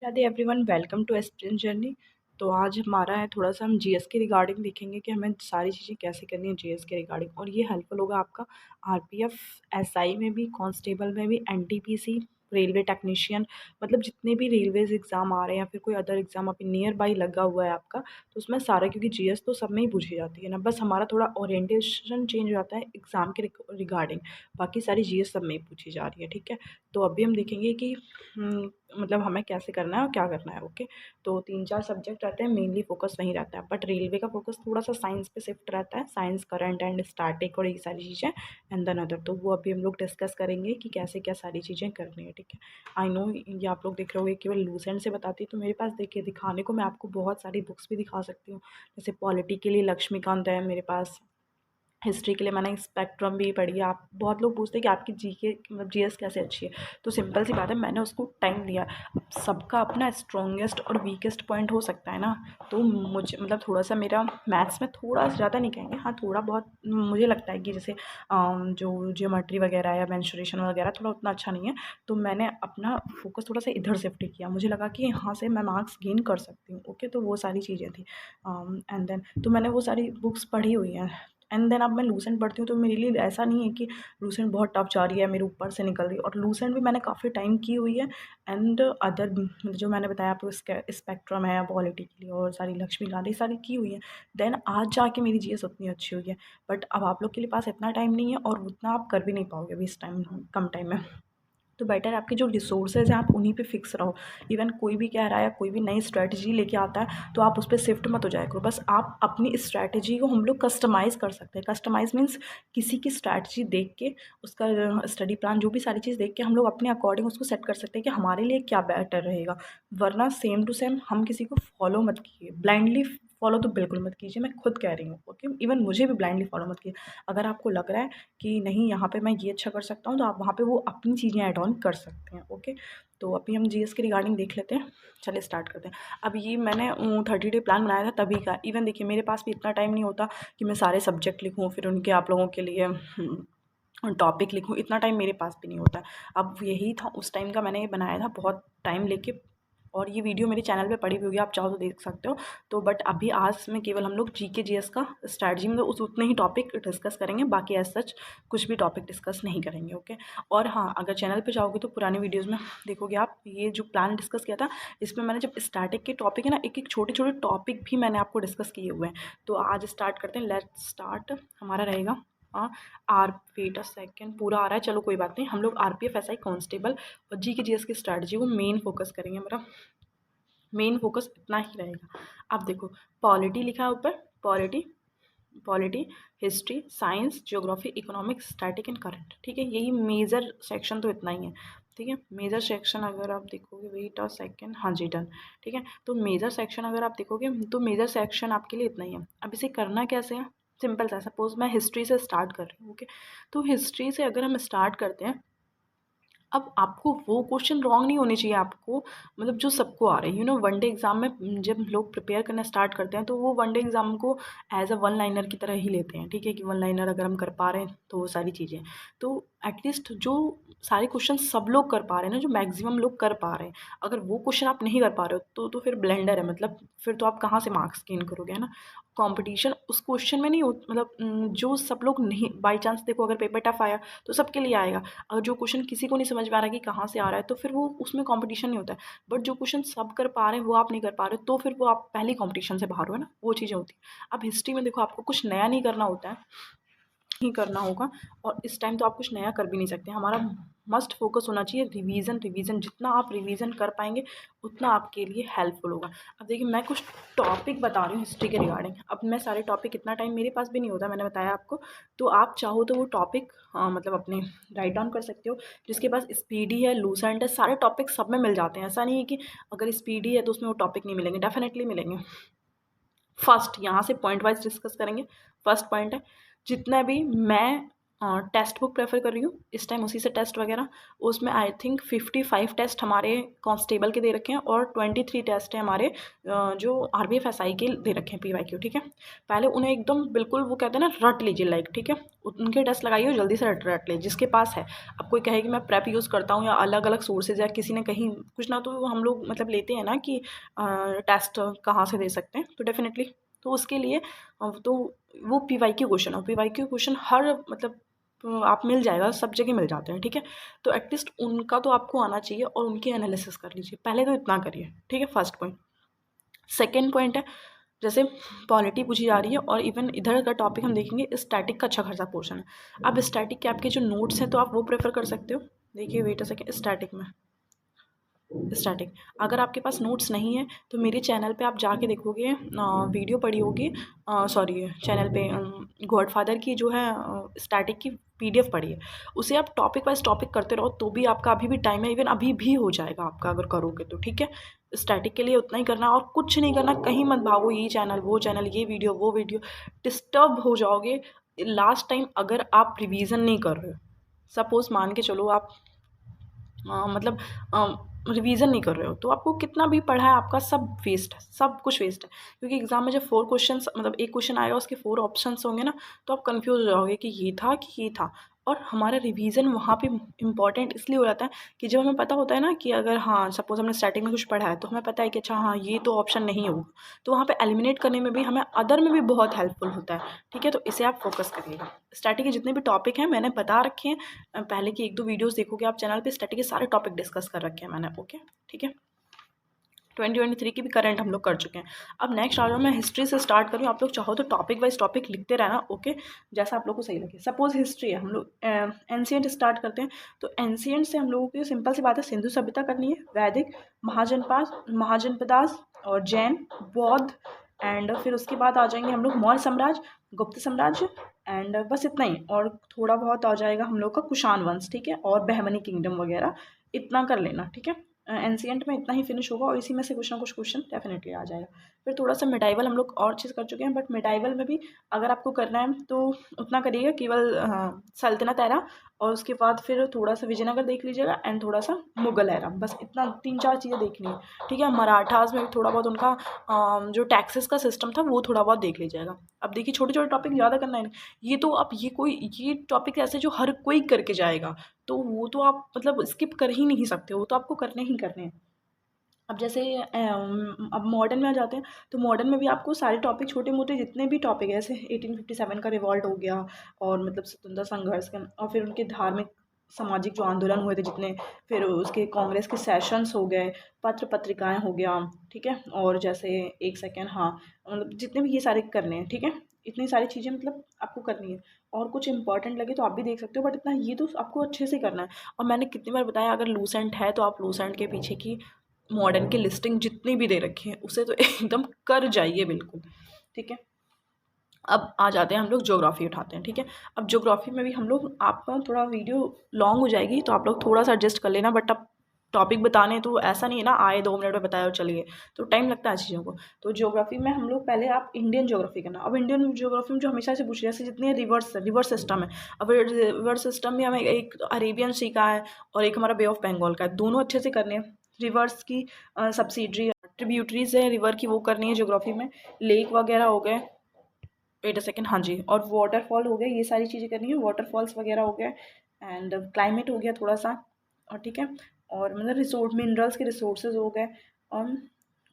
Radhe everyone, welcome to aspirant journey. तो आज हमारा है थोड़ा सा हम जीएस के रिगार्डिंग देखेंगे कि हमें सारी चीज़ें कैसे करनी है जीएस के रिगार्डिंग, और ये हेल्पफुल होगा आपका आरपीएफ, एसआई में भी, कांस्टेबल में भी, एनटीपीसी, रेलवे टेक्नीशियन, मतलब जितने भी रेलवेज एग्ज़ाम आ रहे हैं या फिर कोई अदर एग्ज़ाम अभी नियर बाई लगा हुआ है आपका, तो उसमें सारा, क्योंकि जीएस तो सब में ही पूछी जाती है ना, बस हमारा थोड़ा ओरिएंटेशन चेंज हो जाता है एग्ज़ाम के रिगार्डिंग। बाकी सारी जीएस सब में ही पूछी जा रही है, ठीक है। तो अभी हम देखेंगे कि मतलब हमें कैसे करना है और क्या करना है। ओके, तो 3-4 सब्जेक्ट रहते हैं, मेनली फोकस वहीं रहता है, बट रेलवे का फोकस थोड़ा सा साइंस पे शिफ्ट रहता है, साइंस, करंट एंड स्टैटिक और ये सारी चीज़ें एंड देन अदर। तो वो अभी हम लोग डिस्कस करेंगे कि कैसे क्या सारी चीज़ें करनी है, ठीक है। आई नो ये आप लोग देख रहे होगे केवल लूसेंट से बताती है, तो मेरे पास देखिए दिखाने को मैं आपको बहुत सारी बुक्स भी दिखा सकती हूँ। जैसे पॉलिटी के लिए लक्ष्मीकांत है मेरे पास, हिस्ट्री के लिए मैंने स्पेक्ट्रम भी पढ़ी है। आप बहुत लोग पूछते हैं कि आपकी जीके मतलब जीएस कैसे अच्छी है, तो सिंपल सी बात है, मैंने उसको टाइम दिया। अब सबका अपना स्ट्रॉन्गेस्ट और वीकेस्ट पॉइंट हो सकता है ना, तो मुझे मतलब थोड़ा सा मेरा मैथ्स में थोड़ा ज़्यादा नहीं कहेंगे, हाँ थोड़ा बहुत मुझे लगता है कि जैसे जो ज्योमेट्री वगैरह या मेंसुरेशन वगैरह थोड़ा उतना अच्छा नहीं है, तो मैंने अपना फोकस थोड़ा सा इधर शिफ्ट किया। मुझे लगा कि यहाँ से मैं मार्क्स गेन कर सकती हूँ। ओके, तो वो सारी चीज़ें थी। एंड देन तो मैंने वो सारी बुक्स पढ़ी हुई हैं। एंड देन अब मैं लूसेंट पढ़ती हूँ, तो मेरे लिए ऐसा नहीं है कि लूसेंट बहुत टफ जा रही है, मेरे ऊपर से निकल रही है, और लूसेंट भी मैंने काफ़ी टाइम की हुई है। एंड अदर जो मैंने बताया आपको, स्पेक्ट्रम है पॉलिटी के लिए, और सारी लक्ष्मीकांत, ये सारी की हुई है। देन आज जाके मेरी जीएस उतनी अच्छी हुई है, बट अब आप लोग के लिए पास इतना टाइम नहीं है और उतना आप कर भी नहीं पाओगे अभी इस टाइम, कम टाइम में। तो बेटर आपके जो रिसोर्सेज हैं आप उन्हीं पे फिक्स रहो। इवन कोई भी कह रहा है, कोई भी नई स्ट्रैटेजी लेके आता है, तो आप उस पर शिफ्ट मत हो जाया करो। बस आप अपनी स्ट्रैटेजी को हम लोग कस्टमाइज़ कर सकते हैं। कस्टमाइज़ मीन्स किसी की स्ट्रैटेजी देख के, उसका स्टडी प्लान, जो भी सारी चीज़ देख के हम लोग अपने अकॉर्डिंग उसको सेट कर सकते हैं कि हमारे लिए क्या बेटर रहेगा। वरना सेम टू सेम हम किसी को फॉलो मत कीजिए, ब्लाइंडली फॉलो तो बिल्कुल मत कीजिए, मैं खुद कह रही हूँ। ओके, इवन मुझे भी ब्लाइंडली फॉलो मत कीजिए। अगर आपको लग रहा है कि नहीं यहाँ पे मैं ये अच्छा कर सकता हूँ, तो आप वहाँ पे वो अपनी चीज़ें ऐड ऑन कर सकते हैं। ओके, तो अभी हम जीएस के रिगार्डिंग देख लेते हैं। चलिए स्टार्ट करते हैं। अब ये मैंने 30 डे प्लान बनाया था तभी का। इवन देखिए मेरे पास भी इतना टाइम नहीं होता कि मैं सारे सब्जेक्ट लिखूँ, फिर उनके आप लोगों के लिए टॉपिक लिखूँ, इतना टाइम मेरे पास भी नहीं होता। अब यही था उस टाइम का, मैंने ये बनाया था बहुत टाइम लेके, और ये वीडियो मेरे चैनल पे पड़ी हुई होगी, आप चाहो तो देख सकते हो। तो बट अभी आज में केवल हम लोग जीके जीएस का स्ट्रैटेजी में उस उतने ही टॉपिक डिस्कस करेंगे, बाकी एज सच कुछ भी टॉपिक डिस्कस नहीं करेंगे। ओके, और हाँ, अगर चैनल पे जाओगे तो पुरानी वीडियोज़ में देखोगे आप, ये जो प्लान डिस्कस किया था, इसमें मैंने जब स्टैटिक के टॉपिक है ना, एक एक छोटे छोटे टॉपिक भी मैंने आपको डिस्कस किए हुए हैं। तो आज स्टार्ट करते हैं, लेट्स स्टार्ट। हमारा रहेगा आर वेट अ सेकेंड, पूरा आ रहा है, चलो कोई बात नहीं। हम लोग आरपीएफ, एसआई, कांस्टेबल और जीके जीएस की स्ट्रैटेजी को मेन फोकस करेंगे। मेरा मेन फोकस इतना ही रहेगा। अब देखो, पॉलिटी लिखा है ऊपर, polity, polity, history, science, geography, economics, static and current, ठीक है। यही मेजर सेक्शन तो इतना ही है, ठीक है। मेजर सेक्शन अगर आप देखोगे, वेट अ सेकेंड, हाँ जी डन, ठीक है। तो मेजर सेक्शन अगर आप देखोगे, तो मेजर सेक्शन आपके लिए इतना ही है। अब इसे करना कैसे है, सिंपल सा। सपोज मैं हिस्ट्री से स्टार्ट कर रही हूँ, ओके। तो हिस्ट्री से अगर हम स्टार्ट करते हैं, अब आपको वो क्वेश्चन रॉन्ग नहीं होने चाहिए आपको, मतलब जो सबको आ रहे हैं। वनडे एग्ज़ाम में जब लोग प्रिपेयर करना स्टार्ट करते हैं, तो वो वनडे एग्ज़ाम को एज अ वन लाइनर की तरह ही लेते हैं, ठीक है, कि वन लाइनर अगर हम कर पा रहे हैं तो वो सारी चीज़ें। तो एटलीस्ट जो सारे क्वेश्चन सब लोग कर पा रहे हैं ना, जो मैक्सिमम लोग कर पा रहे हैं, अगर वो क्वेश्चन आप नहीं कर पा रहे हो, तो फिर ब्लेंडर है, मतलब फिर तो आप कहाँ से मार्क्स गेन करोगे, है ना। कंपटीशन उस क्वेश्चन में नहीं हो, मतलब जो सब लोग नहीं, बाई चांस देखो अगर पेपर टफ आया तो सबके लिए आएगा। अगर जो क्वेश्चन किसी को नहीं समझ में आ रहा है कि कहाँ से आ रहा है, तो फिर वो उसमें कंपटीशन नहीं होता है। बट जो क्वेश्चन सब कर पा रहे हैं वो आप नहीं कर पा रहे हो, तो फिर वो आप पहले कंपटीशन से बाहर हो, है ना, वो चीज़ें होती हैं। अब हिस्ट्री में देखो, आपको कुछ नया नहीं करना होता है, ही करना होगा, और इस टाइम तो आप कुछ नया कर भी नहीं सकते। हमारा मस्ट फोकस होना चाहिए रिवीजन, रिवीजन जितना आप रिवीजन कर पाएंगे उतना आपके लिए हेल्पफुल होगा। अब देखिए मैं कुछ टॉपिक बता रही हूँ हिस्ट्री के रिगार्डिंग। अब मैं सारे टॉपिक, इतना टाइम मेरे पास भी नहीं होता, मैंने बताया आपको। तो आप चाहो तो वो टॉपिक मतलब अपने राइट डाउन कर सकते हो। जिसके पास स्पीडी है, लूसेंट है, सारे टॉपिक सब में मिल जाते हैं। ऐसा नहीं है कि अगर स्पीडी है तो उसमें वो टॉपिक नहीं मिलेंगे, डेफिनेटली मिलेंगे। फर्स्ट यहाँ से पॉइंट वाइज डिस्कस करेंगे। फर्स्ट पॉइंट है, जितना भी मैं टेक्स्ट बुक प्रेफर कर रही हूँ इस टाइम, उसी से टेस्ट वगैरह। उसमें आई थिंक 55 टेस्ट हमारे कांस्टेबल के दे रखे हैं और 23 टेस्ट हैं हमारे जो RBF SI के दे रखे हैं PYQ, ठीक है। पहले उन्हें एकदम बिल्कुल वो कहते हैं ना रट लीजिए, लाइक, ठीक है, उनके टेस्ट लगाइए, जल्दी से रट ले जिसके पास है। अब कोई कहे कि मैं प्रेप यूज़ करता हूँ या अलग अलग सोर्सेज या किसी ने कहीं कुछ ना, तो हम लोग मतलब लेते हैं ना कि टेस्ट कहाँ से दे सकते हैं, तो डेफिनेटली तो उसके लिए तो वो PYQ क्वेश्चन और PYQ क्वेश्चन हर मतलब आप मिल जाएगा, सब जगह मिल जाते हैं, ठीक है। तो एटलीस्ट उनका तो आपको आना चाहिए और उनकी एनालिसिस कर लीजिए, पहले तो इतना करिए, ठीक है, फर्स्ट पॉइंट। सेकेंड पॉइंट है, जैसे पॉलिटी पूछी जा रही है और इवन इधर का टॉपिक हम देखेंगे, स्टैटिक का अच्छा खासा पोर्शन है। अब स्टैटिक के आपके जो नोट्स हैं तो आप वो प्रेफर कर सकते हो। देखिए वेट अ सेकेंड, स्टैटिक अगर आपके पास नोट्स नहीं है तो मेरे चैनल पे आप जाके देखोगे, वीडियो पड़ी होगी, सॉरी चैनल पे गॉडफादर की जो है स्टैटिक की PDF पड़ी है, उसे आप टॉपिक वाइज टॉपिक करते रहो तो भी आपका अभी भी टाइम है, इवन अभी भी हो जाएगा आपका अगर करोगे तो, ठीक है। स्टैटिक के लिए उतना ही करना और कुछ नहीं करना, कहीं मत भागो, ये चैनल वो चैनल, ये वीडियो वो वीडियो, डिस्टर्ब हो जाओगे। लास्ट टाइम अगर आप रिवीजन नहीं कर रहे हो, सपोज मान के चलो आप मतलब रिवीजन नहीं कर रहे हो, तो आपको कितना भी पढ़ा है आपका सब वेस्ट है, सब कुछ वेस्ट है। क्योंकि एग्जाम में जब 4 क्वेश्चंस मतलब एक क्वेश्चन आएगा उसके 4 ऑप्शंस होंगे ना, तो आप कंफ्यूज हो जाओगे कि ये था कि ये था। और हमारा रिवीजन वहाँ पे इंपॉर्टेंट इसलिए हो जाता है कि जब हमें पता होता है ना कि अगर हाँ सपोज हमने स्टार्टिंग में कुछ पढ़ा है तो हमें पता है कि अच्छा हाँ ये तो ऑप्शन नहीं होगा, तो वहाँ पे एलिमिनेट करने में भी हमें अदर में भी बहुत हेल्पफुल होता है, ठीक है। तो इसे आप फोकस करिएगा। स्टार्टिंग के जितने भी टॉपिक हैं मैंने बता रखे हैं, पहले की 1-2 वीडियोस देखोगे आप चैनल पे, स्टैटिक के सारे टॉपिक डिस्कस कर रखे हैं मैंने, ओके, ठीक है। 2023 की भी करंट हम लोग कर चुके हैं। अब नेक्स्ट आ जाओ, मैं हिस्ट्री से स्टार्ट करूँ, आप लोग चाहो तो टॉपिक वाइज टॉपिक लिखते रहना, ओके, जैसा आप लोग को सही लगे। सपोज हिस्ट्री है, हम लोग एंशिएंट स्टार्ट करते हैं, तो एंशिएंट से हम लोगों की सिंपल सी बात है, सिंधु सभ्यता करनी है, वैदिक, महाजनपदास और जैन, बौद्ध, एंड फिर उसके बाद आ जाएंगे हम लोग मौर्य साम्राज्य, गुप्त साम्राज्य, एंड बस इतना ही। और थोड़ा बहुत आ जाएगा हम लोग का कुषाण वंश, ठीक है, और बहमनी किंगडम वगैरह, इतना कर लेना, ठीक है। एनसीएंट में इतना ही फिनिश होगा और इसी में से कुछ ना कुछ क्वेश्चन डेफिनेटली आ जाएगा। फिर थोड़ा सा मिडाइवल हम लोग और चीज़ कर चुके हैं, बट मिडाइवल में भी अगर आपको करना है तो उतना करिएगा, केवल सल्तनत एरा और उसके बाद फिर थोड़ा सा विजयनगर देख लीजिएगा एंड थोड़ा सा मुगल एरा, बस इतना 3-4 चीज़ें देखनी है, ठीक है। मराठास में भी थोड़ा बहुत उनका जो टैक्सेस का सिस्टम था वो थोड़ा बहुत देख लीजिएगा। अब देखिए छोटे छोटे टॉपिक ज़्यादा करना है, ये तो अब ये टॉपिक ऐसे जो हर कोई करके जाएगा, तो वो तो आप मतलब स्किप कर ही नहीं सकते, वो तो आपको करने ही करने हैं। अब जैसे अब मॉडर्न में आ जाते हैं, तो मॉडर्न में भी आपको सारे टॉपिक छोटे मोटे जितने भी टॉपिक है, जैसे 1857 का रिवॉल्ट हो गया और मतलब स्वतंत्रता संघर्ष का, और फिर उनके धार्मिक सामाजिक जो आंदोलन हुए थे जितने, फिर उसके कांग्रेस के सेशंस हो गए, पत्र पत्रिकाएं हो गया, ठीक है। और जैसे एक सेकेंड, हाँ, मतलब जितने भी ये सारे करने हैं, ठीक है, इतनी सारी चीज़ें मतलब आपको करनी है। और कुछ इंपॉर्टेंट लगे तो आप भी देख सकते हो, बट इतना ये तो आपको अच्छे से करना है। और मैंने कितनी बार बताया, अगर लूसेंट है तो आप लूसेंट के पीछे की मॉडर्न की लिस्टिंग जितनी भी दे रखी है उसे तो एकदम कर जाइए बिल्कुल, ठीक है। अब आ जाते हैं हम लोग ज्योग्राफी उठाते हैं, ठीक है। अब ज्योग्राफी में भी हम लोग, आपका थोड़ा वीडियो लॉन्ग हो जाएगी तो आप लोग थोड़ा सा एडजस्ट कर लेना, बट अब टॉपिक बताने तो ऐसा नहीं है ना आए 2 मिनट में बताया और चलिए, तो टाइम लगता है चीज़ों को। तो ज्योग्राफी में हम लोग पहले आप इंडियन ज्योग्राफी करना। अब इंडियन ज्योग्राफी में जो हमेशा से पूछ रहे जैसे जितने रिवर्स सिस्टम है, अब रिवर्स सिस्टम में हमें एक अरेबियन सी का है और एक हमारा बे ऑफ बंगाल का है, दोनों अच्छे से करने हैं। रिवर्स की सब्सिडरी ट्रिब्यूटरीज है रिवर की, वो करनी है ज्योग्राफी में। लेक वगैरह हो गए, वेट अ सेकेंड, हाँ जी, और वाटरफॉल हो गए, ये सारी चीज़ें करनी है, वाटरफॉल्स वगैरह हो गए, एंड क्लाइमेट हो गया थोड़ा सा, और ठीक है। और मतलब रिसोर्स, मिनरल्स के रिसोर्सेज हो गए,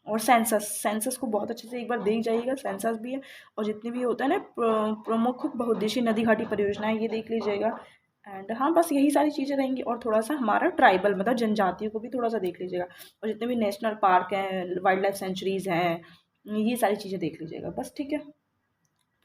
और सेंसस को बहुत अच्छे से एक बार देख जाइएगा, सेंसस भी है। और जितने भी होता है ना प्रमुख बहुउद्देशीय नदी घाटी परियोजनाएं, ये देख लीजिएगा। एंड हाँ, बस यही सारी चीज़ें रहेंगी, और थोड़ा सा हमारा ट्राइबल मतलब जनजातियों को भी थोड़ा सा देख लीजिएगा, और जितने भी नेशनल पार्क हैं, वाइल्ड लाइफ सेंचुरीज़ हैं, ये सारी चीज़ें देख लीजिएगा, बस ठीक है।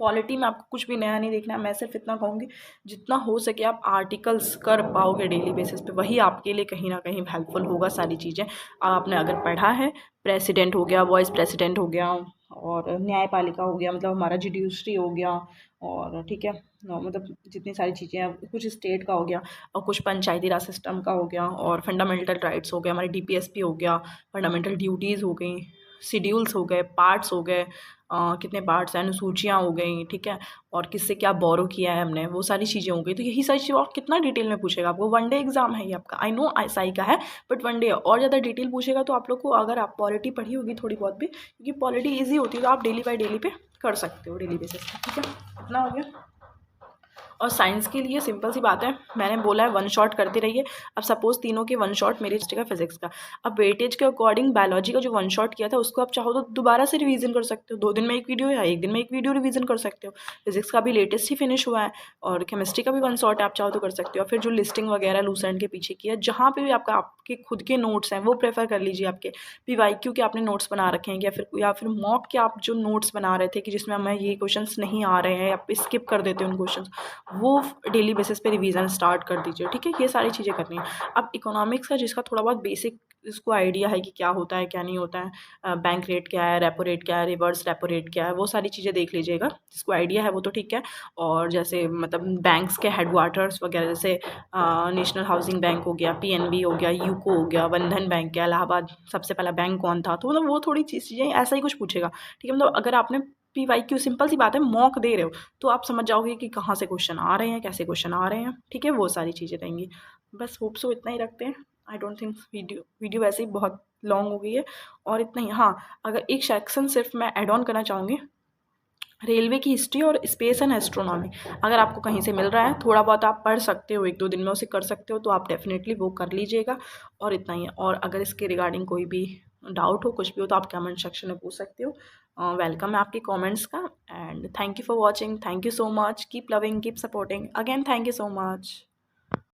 पॉलिटी में आपको कुछ भी नया नहीं देखना है, मैं सिर्फ इतना कहूँगी जितना हो सके आप आर्टिकल्स कर पाओगे डेली बेसिस पे, वही आपके लिए कहीं ना कहीं हेल्पफुल होगा। सारी चीज़ें आपने अगर पढ़ा है, प्रेसिडेंट हो गया, वाइस प्रेसिडेंट हो गया, और न्यायपालिका हो गया, मतलब हमारा जुडिशरी हो गया, और ठीक है, मतलब जितनी सारी चीज़ें हैं, कुछ स्टेट का हो गया और कुछ पंचायती राज सिस्टम का हो गया, और फंडामेंटल राइट्स हो गए, हमारे DPSP हो गया, फंडामेंटल ड्यूटीज़ हो गई, शेड्यूल्स हो गए, पार्ट्स हो गए, कितने पार्ट्स हैं, अनुसूचियाँ हो गई, ठीक है, और किससे क्या बोरो किया है हमने, वो सारी चीज़ें हो गई। तो यही सारी चीज़ें और कितना डिटेल में पूछेगा आपको, 1 डे एग्जाम है ये आपका। आई नो एसआई का है, बट 1 डे और ज़्यादा डिटेल पूछेगा। तो आप लोग को, अगर आप पॉलिटी पढ़ी होगी थोड़ी बहुत भी, क्योंकि पॉलिटी ईजी होती है, तो आप डेली बाई डेली पे कर सकते हो, डेली बेसिस पे, ठीक है। इतना हो गया। और साइंस के लिए सिंपल सी बात है, मैंने बोला है 1 शॉट करते रहिए। अब सपोज तीनों के 1 शॉट, मेरे हिस्ट्री का, फिजिक्स का, अब वेटेज के अकॉर्डिंग बायोलॉजी का जो 1 शॉट किया था उसको आप चाहो तो दोबारा से रिवीजन कर सकते हो, 2 दिन में एक वीडियो या 1 दिन में एक वीडियो रिवीजन कर सकते हो। फिजिक्स का भी लेटेस्ट ही फिनिश हुआ है, और केमिस्ट्री का भी 1 शॉट आप चाहो तो कर सकते हो। फिर जो लिस्टिंग वगैरह लूसेंट के पीछे की है, जहाँ पे भी आपका आपके खुद के नोट्स हैं वो प्रेफर कर लीजिए। आपके पीवाईक्यू के आपने नोट्स बना रखे हैं, या फिर मॉक के आप जो नोट्स बना रहे थे कि जिसमें हमें ये क्वेश्चंस नहीं आ रहे हैं, आप स्किप कर देते हो उन क्वेश्चंस, वो डेली बेसिस पे रिवीजन स्टार्ट कर दीजिए, ठीक है। ये सारी चीज़ें करनी है। अब इकोनॉमिक्स का जिसका थोड़ा बहुत बेसिक इसको आइडिया है कि क्या होता है क्या नहीं होता है, बैंक रेट क्या है, रेपो रेट क्या है, रिवर्स रेपो रेट क्या है, वो सारी चीज़ें देख लीजिएगा। जिसको आइडिया है वो तो ठीक है। और जैसे मतलब बैंक्स के हेडक्वार्टर्स वगैरह, जैसे नेशनल हाउसिंग बैंक हो गया, पीएनबी हो गया, यूको हो गया, बंधन बैंक है, इलाहाबाद सबसे पहला बैंक कौन था, तो मतलब वो थोड़ी चीज़ें ऐसा ही कुछ पूछेगा, ठीक है। मतलब अगर आपने पीवाईक्यू, सिंपल सी बात है, मॉक दे रहे हो तो आप समझ जाओगे कि कहाँ से क्वेश्चन आ रहे हैं, कैसे क्वेश्चन आ रहे हैं, ठीक है। वो सारी चीज़ें रहेंगी। बस होप सो इतना ही रखते हैं। आई डोंट थिंक वीडियो वैसे ही बहुत लॉन्ग हो गई है, और इतना ही। हाँ, अगर एक सेक्शन सिर्फ मैं ऐड ऑन करना चाहूँगी, रेलवे की हिस्ट्री और स्पेस एंड एस्ट्रोनॉमी, अगर आपको कहीं से मिल रहा है, थोड़ा बहुत आप पढ़ सकते हो, 1-2 दिन में उसे कर सकते हो, तो आप डेफिनेटली वो कर लीजिएगा। और इतना ही है। और अगर इसके रिगार्डिंग कोई भी डाउट हो, कुछ भी हो, तो आप कमेंट सेक्शन में पूछ सकते हो। वेलकम है आपके कमेंट्स का। And thank you for watching, thank you so much, keep loving, keep supporting, again thank you so much.